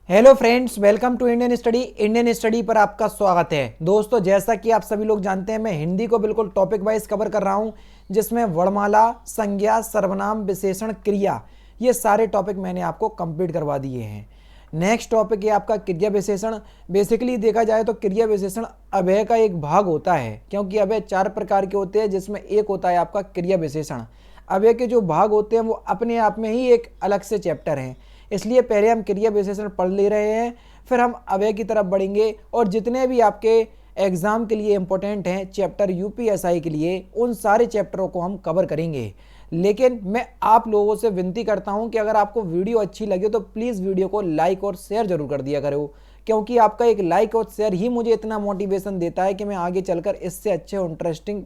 Hello friends, welcome to Indian study पर आपका स्वागत है। दोस्तों, जैसा कि आप सभी लोग जानते हैं, मैं हिंदी को बिल्कुल टॉपिक वाइज कवर कर रहा हूं, जिसमें वर्णमाला, संज्ञा, सर्वनाम, विशेषण, क्रिया, ये सारे टॉपिक मैंने आपको कंप्लीट करवा दिए हैं। नेक्स्ट टॉपिक है आपका क्रिया विशेषण। बेसिकली देखा जाए तो क्रिया विशेषण अव्यय का एक भाग होता है, क्योंकि अव्यय 4 प्रकार के होते हैं, जिसमें एक होता है आपका क्रिया विशेषण। अव्यय के जो भाग होते हैं वो अपने आप में ही एक अलग से चैप्टर हैं, इसलिए पहले हम क्रिया विशेषण पढ़ ले रहे हैं, फिर हम अव्यय की तरफ बढ़ेंगे और जितने भी आपके एग्जाम के लिए इंपॉर्टेंट हैं चैप्टर यूपीएसआई के लिए, उन सारे चैप्टरों को हम कवर करेंगे। लेकिन मैं आप लोगों से विनती करता हूं कि अगर आपको वीडियो अच्छी लगे तो प्लीज़ वीडियो को लाइक और शेयर जरूर कर दिया करो, क्योंकि आपका एक लाइक और शेयर ही मुझे इतना मोटिवेशन देता है कि मैं आगे चलकर इससे अच्छे और इंटरेस्टिंग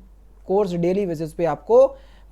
कोर्स डेली बेसिस पे आपको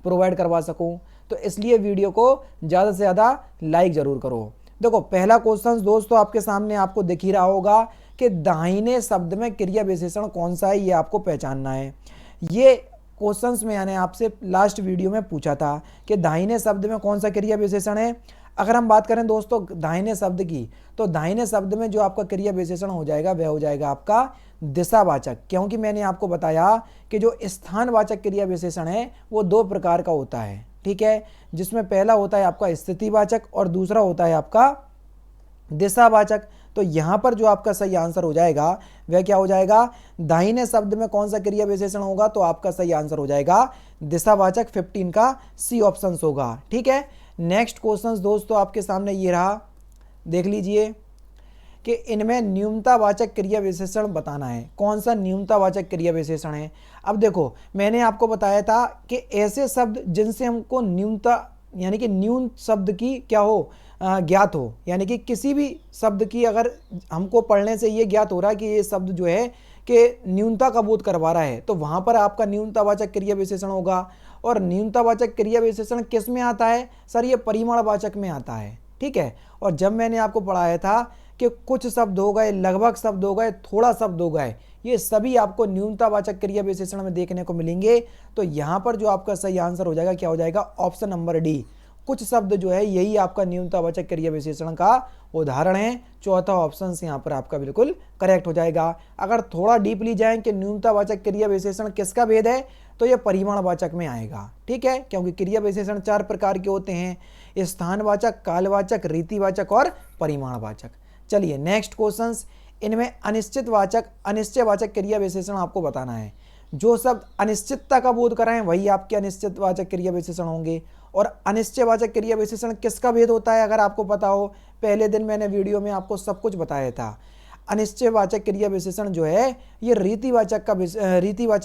प्रोवाइड करवा सकूं। तो इसलिए वीडियो को ज़्यादा से ज़्यादा लाइक ज़रूर करो। देखो, पहला क्वेश्चन दोस्तों आपके सामने आपको दिख ही रहा होगा कि दाहिने शब्द में क्रिया विशेषण कौन सा है, ये आपको पहचानना है। ये क्वेश्चंस मैंने आपसे लास्ट वीडियो में पूछा था कि दाहिने शब्द में कौन सा क्रिया विशेषण है। अगर हम बात करें दोस्तों दाहिने शब्द की, तो दाहिने शब्द में जो आपका क्रिया विशेषण हो जाएगा वह हो जाएगा आपका दिशावाचक, क्योंकि मैंने आपको बताया कि जो स्थानवाचक क्रिया विशेषण है वो 2 प्रकार का होता है, ठीक है, जिसमें पहला होता है आपका स्थितिवाचक और दूसरा होता है आपका दिशावाचक। तो यहां पर जो आपका सही आंसर हो जाएगा वह क्या हो जाएगा, दाहिने शब्द में कौन सा क्रिया विशेषण होगा, तो आपका सही आंसर हो जाएगा दिशावाचक। 15 का सी ऑप्शन होगा, ठीक है। नेक्स्ट क्वेश्चन दोस्तों आपके सामने ये रहा, देख लीजिए कि इनमें न्यूनतावाचक क्रिया विशेषण बताना है। कौन सा न्यूनतावाचक क्रिया विशेषण है। अब देखो, मैंने आपको बताया था कि ऐसे शब्द जिनसे हमको न्यूनता यानी कि न्यून शब्द की क्या हो, ज्ञात हो, यानी कि किसी भी शब्द की अगर हमको पढ़ने से ये ज्ञात हो रहा है कि ये शब्द जो है कि न्यूनता का बोध करवा रहा है, तो वहाँ पर आपका न्यूनतावाचक क्रिया विशेषण होगा। और न्यूनतावाचक क्रिया विशेषण किस में आता है सर, ये परिमाणवाचक में आता है, ठीक है। और जब मैंने आपको पढ़ाया था कि कुछ शब्द हो गए, लगभग शब्द हो गए, थोड़ा शब्द हो गए, ये सभी आपको न्यूनतावाचक क्रिया विशेषण में देखने को मिलेंगे। तो यहाँ पर जो आपका सही आंसर हो जाएगा क्या हो जाएगा, ऑप्शन नंबर डी। कुछ शब्द जो है यही आपका न्यूनतावाचक क्रिया विशेषण का उदाहरण है। चौथा ऑप्शन यहाँ पर आपका बिल्कुल करेक्ट हो जाएगा। अगर थोड़ा डीपली जाएं कि न्यूनतावाचक क्रिया विशेषण किसका भेद है, तो यह परिमाणवाचक में आएगा, ठीक है, क्योंकि क्रिया विशेषण 4 प्रकार के होते हैं, स्थानवाचक, कालवाचक, रीतिवाचक और परिमाणवाचक। चलिए नेक्स्ट क्वेश्चंस, इनमें अनिश्चयवाचक क्रिया विशेषण आपको बताना है। जो शब्द अनिश्चितता का बोध कराएं वही आपके अनिश्चितवाचक क्रिया विशेषण होंगे। और अनिश्चयवाचक क्रिया विशेषण किसका भेद होता है, अगर आपको पता हो, पहले दिन मैंने वीडियो में आपको सब कुछ बताया था। अनिश्चयवाचक क्रिया विशेषण जो है ये रीतिवाचक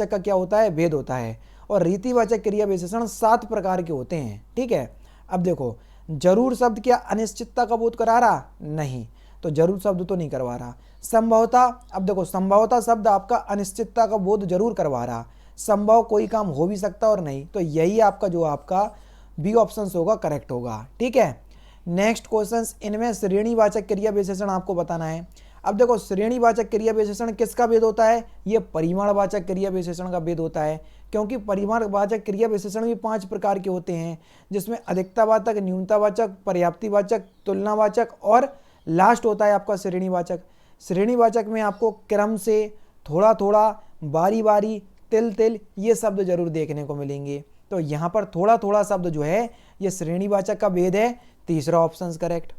का क्या होता है, भेद होता है। और रीतिवाचक क्रिया विशेषण 7 प्रकार के होते हैं, ठीक है। अब देखो, जरूर शब्द क्या अनिश्चितता का बोध करा रहा, नहीं, तो जरूर शब्द तो नहीं करवा रहा। संभवता, अब देखो संभवता शब्द आपका अनिश्चितता का बोध जरूर करवा रहा, संभव कोई काम हो भी सकता और नहीं, तो यही आपका जो आपका बी ऑप्शन होगा करेक्ट होगा, ठीक है। नेक्स्ट क्वेश्चन, इनमें श्रेणीवाचक क्रिया विशेषण आपको बताना है। अब देखो, श्रेणीवाचक क्रिया विशेषण किसका भेद होता है, ये परिमाणवाचक क्रिया विशेषण का भेद होता है, क्योंकि परिमाणवाचक क्रिया विशेषण भी 5 प्रकार के होते हैं, जिसमें अधिकतावाचक, न्यूनतावाचक, पर्याप्तिवाचक, तुलनावाचक और लास्ट होता है आपका श्रेणीवाचक। श्रेणीवाचक में आपको क्रम से, थोड़ा थोड़ा, बारी बारी, तिल तिल, ये शब्द जरूर देखने को मिलेंगे। तो यहाँ पर थोड़ा थोड़ा शब्द जो है ये श्रेणीवाचक का भेद है, तीसरा ऑप्शन करेक्ट।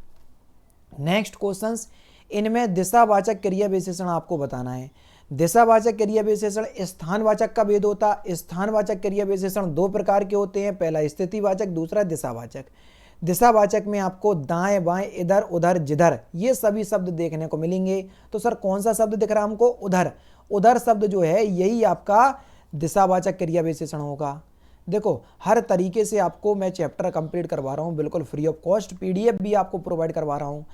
नेक्स्ट क्वेश्चंस, इनमें दिशावाचक क्रिया विशेषण आपको बताना है। दिशावाचक क्रिया विशेषण स्थानवाचक का भेद होता है। स्थानवाचक क्रिया विशेषण 2 प्रकार के होते हैं, पहला स्थितिवाचक, दूसरा दिशावाचक। दिशावाचक में आपको दाएं बाएं, इधर उधर, जिधर, ये सभी शब्द देखने को मिलेंगे। तो सर कौन सा शब्द दिख रहा है हमको, उधर। उधर शब्द जो है यही आपका दिशावाचक क्रिया विशेषण होगा। देखो, हर तरीके से आपको मैं चैप्टर कंप्लीट करवा रहा हूँ, बिल्कुल फ्री ऑफ कॉस्ट, पीडीएफ भी आपको प्रोवाइड करवा रहा हूँ।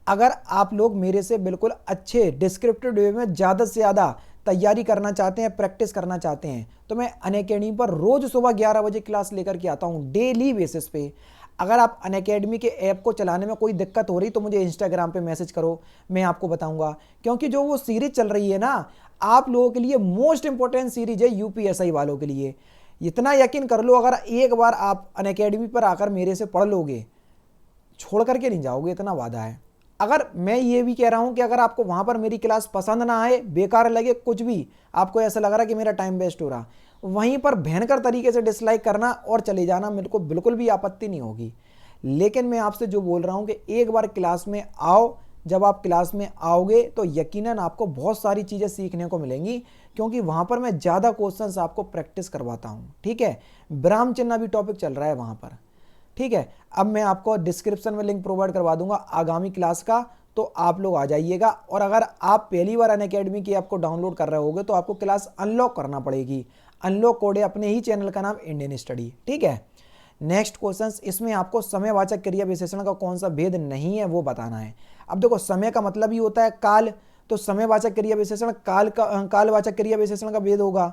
अगर आप लोग मेरे से बिल्कुल अच्छे डिस्क्रिप्टिव वे में ज़्यादा से ज़्यादा तैयारी करना चाहते हैं, प्रैक्टिस करना चाहते हैं, तो मैं अनअकैडमी पर रोज़ सुबह 11 बजे क्लास लेकर के आता हूँ, डेली बेसिस पे। अगर आप अनअकैडमी के ऐप को चलाने में कोई दिक्कत हो रही तो मुझे इंस्टाग्राम पे मैसेज करो, मैं आपको बताऊंगा। क्योंकि जो वो सीरीज चल रही है ना, आप लोगों के लिए मोस्ट इंपॉर्टेंट सीरीज है यूपीएसआई वालों के लिए। इतना यकीन कर लो, अगर एक बार आप अनअकैडमी पर आकर मेरे से पढ़ लोगे, छोड़ करके नहीं जाओगे, इतना वादा है। अगर मैं ये भी कह रहा हूं कि अगर आपको वहां पर मेरी क्लास पसंद ना आए, बेकार लगे, कुछ भी आपको ऐसा लग रहा है कि मेरा टाइम वेस्ट हो रहा, वहीं पर भयंकर तरीके से डिसलाइक करना और चले जाना, मेरे को बिल्कुल भी आपत्ति नहीं होगी। लेकिन मैं आपसे जो बोल रहा हूं कि एक बार क्लास में आओ, जब आप क्लास में आओगे तो यकीनन आपको बहुत सारी चीज़ें सीखने को मिलेंगी, क्योंकि वहां पर मैं ज़्यादा क्वेश्चंस आपको प्रैक्टिस करवाता हूं। ठीक है, विराम चिन्ह भी टॉपिक चल रहा है वहां पर। ठीक है, अब मैं आपको डिस्क्रिप्शन में लिंक प्रोवाइड करवा दूंगा आगामी क्लास का, तो आप लोग आ जाइएगा। और अगर आप पहली बार अनअकैडमी की ऐप को डाउनलोड कर रहे होगे तो आपको क्लास अनलॉक करना पड़ेगी। अनलॉक कोड है अपने ही चैनल का नाम इंडियन स्टडी। ठीक है, नेक्स्ट क्वेश्चन, इसमें आपको समयवाचक क्रिया विशेषण का कौन सा भेद नहीं है वो बताना है। अब देखो, समय का मतलब ही होता है काल, तो समयवाचक क्रिया विशेषण कालवाचक क्रिया विशेषण का भेद होगा।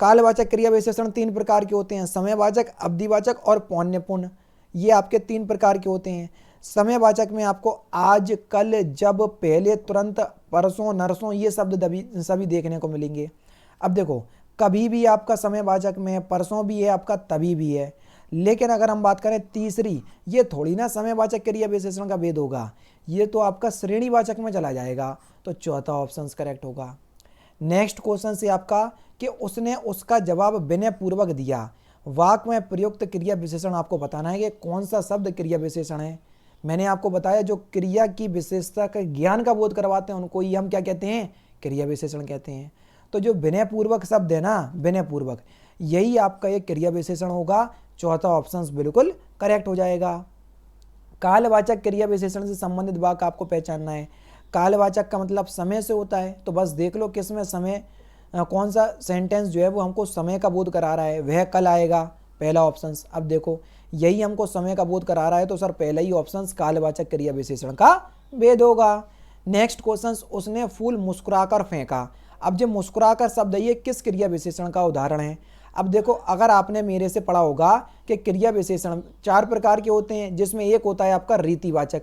कालवाचक क्रिया विशेषण 3 प्रकार के होते हैं, समयवाचक, अवधिवाचक और पौन्यपूर्ण। ये आपके 3 प्रकार के होते हैं। समयवाचक में आपको आज, कल, जब, पहले, तुरंत, परसों, नरसों, ये शब्द सभी देखने को मिलेंगे। अब देखो, कभी भी आपका समयवाचक में, परसों भी है आपका, तभी भी है। लेकिन अगर हम बात करें तीसरी, ये थोड़ी ना समयवाचक क्रिया विशेषण का भेद होगा, ये तो आपका श्रेणीवाचक में चला जाएगा। तो चौथा ऑप्शन करेक्ट होगा। नेक्स्ट क्वेश्चन से आपका कि उसने उसका जवाब विनय पूर्वक दिया, वाक्य में प्रयुक्त क्रिया विशेषण आपको बताना है कि कौन सा शब्द क्रिया विशेषण है। मैंने आपको बताया जो क्रिया की विशेषता का ज्ञान का बोध करवाते हैं उनको ही हम क्या कहते हैं, क्रिया विशेषण कहते हैं। तो जो विनय पूर्वक शब्द है ना, विनय पूर्वक, यही आपका एक क्रिया विशेषण होगा। चौथा ऑप्शन बिल्कुल करेक्ट हो जाएगा। कालवाचक क्रिया विशेषण से संबंधित वाक्य आपको पहचानना है। कालवाचक का मतलब समय से होता है, तो बस देख लो किसमें समय, कौन सा सेंटेंस जो है वो हमको समय का बोध करा रहा है, वह कल आएगा, पहला ऑप्शन। अब देखो, यही हमको समय का बोध करा रहा है, तो सर पहला ही ऑप्शन कालवाचक क्रिया विशेषण का भेद होगा। नेक्स्ट क्वेश्चन, उसने फूल मुस्कुराकर फेंका। अब जो मुस्कुराकर शब्द है ये किस क्रिया विशेषण का उदाहरण है। अब देखो, अगर आपने मेरे से पढ़ा होगा कि क्रिया विशेषण 4 प्रकार के होते हैं, जिसमें एक होता है आपका रीतिवाचक।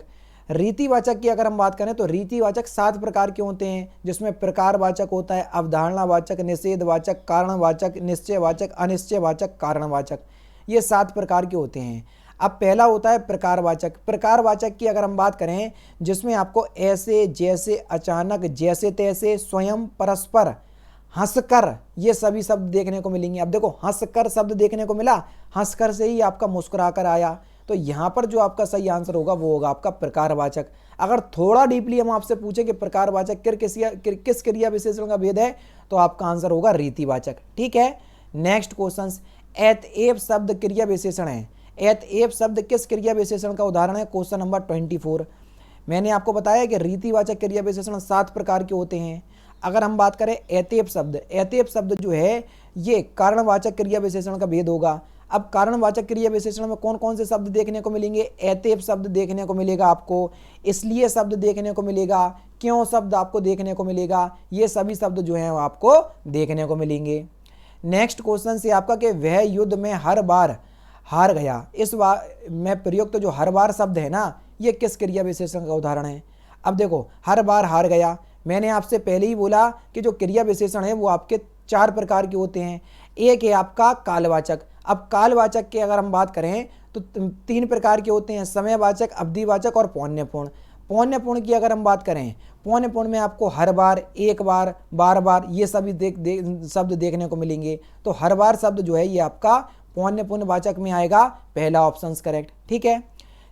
रीतिवाचक की अगर हम बात करें तो रीतिवाचक 7 प्रकार के होते हैं, जिसमें प्रकारवाचक होता है, अवधारणावाचक, निषेधवाचक, कारणवाचक, निश्चयवाचक, अनिश्चयवाचक, कारणवाचक, ये 7 प्रकार के होते हैं। अब पहला होता है प्रकारवाचक। प्रकारवाचक की अगर हम बात करें, जिसमें आपको ऐसे, जैसे, अचानक, जैसे तैसे, स्वयं, परस्पर, हंसकर, ये सभी शब्द देखने को मिलेंगे। अब देखो, हंसकर शब्द देखने को मिला, हंसकर से ही आपका मुस्कुराकर आया, तो यहाँ पर जो आपका सही आंसर होगा वो होगा आपका प्रकारवाचक। अगर थोड़ा डीपली हम आपसे पूछे कि प्रकारवाचक किस क्रिया विशेषण का भेद है, तो आपका आंसर होगा रीतिवाचक। ठीक है, नेक्स्ट क्वेश्चन, एतएव शब्द क्रिया विशेषण है। एतएव शब्द किस क्रिया विशेषण का उदाहरण है, क्वेश्चन नंबर 24। मैंने आपको बताया कि रीतिवाचक क्रिया विशेषण 7 प्रकार के होते हैं। अगर हम बात करें एतएव शब्द जो है ये कारणवाचक क्रिया विशेषण का भेद होगा। अब कारणवाचक क्रिया विशेषण में कौन कौन से शब्द देखने को मिलेंगे, एतएव शब्द देखने को मिलेगा आपको, इसलिए शब्द देखने को मिलेगा, क्यों शब्द आपको देखने को मिलेगा, ये सभी शब्द जो हैं वो आपको देखने को मिलेंगे। नेक्स्ट क्वेश्चन से आपका कि वह युद्ध में हर बार हार गया, इस में प्रयुक्त जो हर बार शब्द है ना, ये किस क्रिया विशेषण का उदाहरण है। अब देखो, हर बार हार गया, मैंने आपसे पहले ही बोला कि जो क्रिया विशेषण है वो आपके 4 प्रकार के होते हैं। एक है आपका कालवाचक। अब कालवाचक की अगर हम बात करें तो 3 प्रकार के होते हैं, समयवाचक, अवधिवाचक और पौन्यपूर्ण। पौन्यपूर्ण की अगर हम बात करें, पौन्यपूर्ण में आपको हर बार, एक बार, बार बार, ये सभी शब्द देखने को मिलेंगे। तो हर बार शब्द जो है ये आपका पौन्यपूर्ण वाचक में आएगा, पहला ऑप्शन करेक्ट। ठीक है,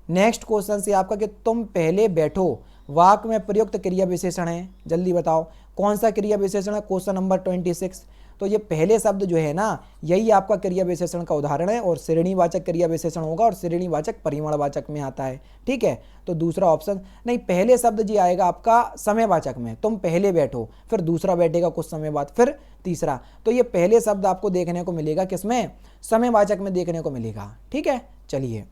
नेक्स्ट क्वेश्चन से आपका कि तुम पहले बैठो वाक्य में प्रयुक्त क्रिया विशेषण है, जल्दी बताओ कौन सा क्रिया विशेषण है, क्वेश्चन नंबर 26। तो ये पहले शब्द जो है ना, यही आपका क्रिया विशेषण का उदाहरण है और श्रेणीवाचक क्रिया विशेषण होगा और श्रेणीवाचक परिमाणवाचक में आता है। ठीक है, तो दूसरा ऑप्शन नहीं, पहले शब्द जी आएगा आपका समयवाचक में, तुम पहले बैठो, फिर दूसरा बैठेगा कुछ समय बाद, फिर तीसरा। तो ये पहले शब्द आपको देखने को मिलेगा किसमें, समयवाचक में देखने को मिलेगा। ठीक है, चलिए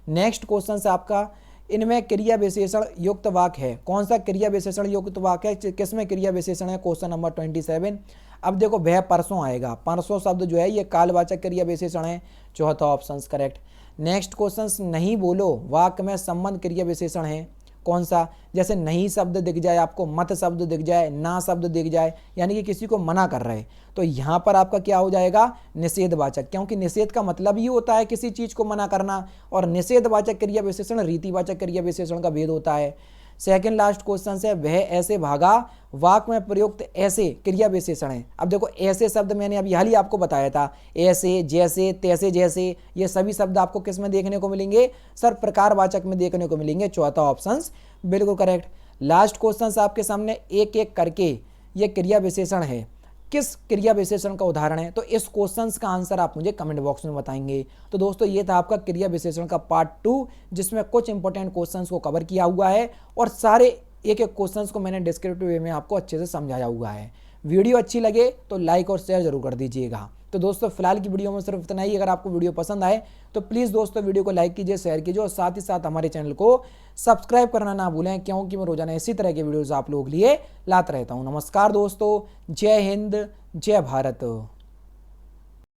नेक्स्ट क्वेश्चन से आपका इनमें क्रिया विशेषण युक्त वाक्य है, कौन सा क्रिया विशेषण युक्त वाक्य है, किसमें क्रिया विशेषण है, क्वेश्चन नंबर 27। अब देखो, वह परसों आएगा, परसों शब्द जो है ये कालवाचक क्रिया विशेषण है, चौथा ऑप्शन करेक्ट। नेक्स्ट क्वेश्चन, नहीं बोलो वाक्य में संबंध क्रिया विशेषण है, कौन सा, जैसे नहीं शब्द दिख जाए आपको, मत शब्द दिख जाए, ना शब्द दिख जाए, यानी कि किसी को मना कर रहे, तो यहाँ पर आपका क्या हो जाएगा, निषेधवाचक, क्योंकि निषेध का मतलब ही होता है किसी चीज़ को मना करना, और निषेधवाचक क्रिया विशेषण रीतिवाचक क्रिया विशेषण का भेद होता है। सेकंड लास्ट क्वेश्चन है वह ऐसे भागा, वाक्य में प्रयुक्त ऐसे क्रिया विशेषण है। अब देखो ऐसे शब्द मैंने अभी हाल ही आपको बताया था, ऐसे, जैसे, तैसे, जैसे, ये सभी शब्द आपको किस में देखने को मिलेंगे सर? प्रकारवाचक में देखने को मिलेंगे। चौथा ऑप्शन बिल्कुल करेक्ट। लास्ट क्वेश्चन आपके सामने एक एक करके ये क्रिया विशेषण है, किस क्रिया विशेषण का उदाहरण है? तो इस क्वेश्चन का आंसर आप मुझे कमेंट बॉक्स में बताएंगे। तो दोस्तों ये था आपका क्रिया विशेषण का पार्ट 2, जिसमें कुछ इंपॉर्टेंट क्वेश्चंस को कवर किया हुआ है और सारे एक एक क्वेश्चंस को मैंने डिस्क्रिप्टिव वे में आपको अच्छे से समझाया हुआ है। वीडियो अच्छी लगे तो लाइक और शेयर जरूर कर दीजिएगा। तो दोस्तों फिलहाल की वीडियो में सिर्फ इतना ही। अगर आपको वीडियो पसंद आए तो प्लीज़ दोस्तों वीडियो को लाइक कीजिए, शेयर कीजिए और साथ ही साथ हमारे चैनल को सब्सक्राइब करना ना भूलें, क्योंकि मैं रोजाना इसी तरह के वीडियोस आप लोगों के लिए लाता रहता हूं। नमस्कार दोस्तों, जय हिंद, जय भारत।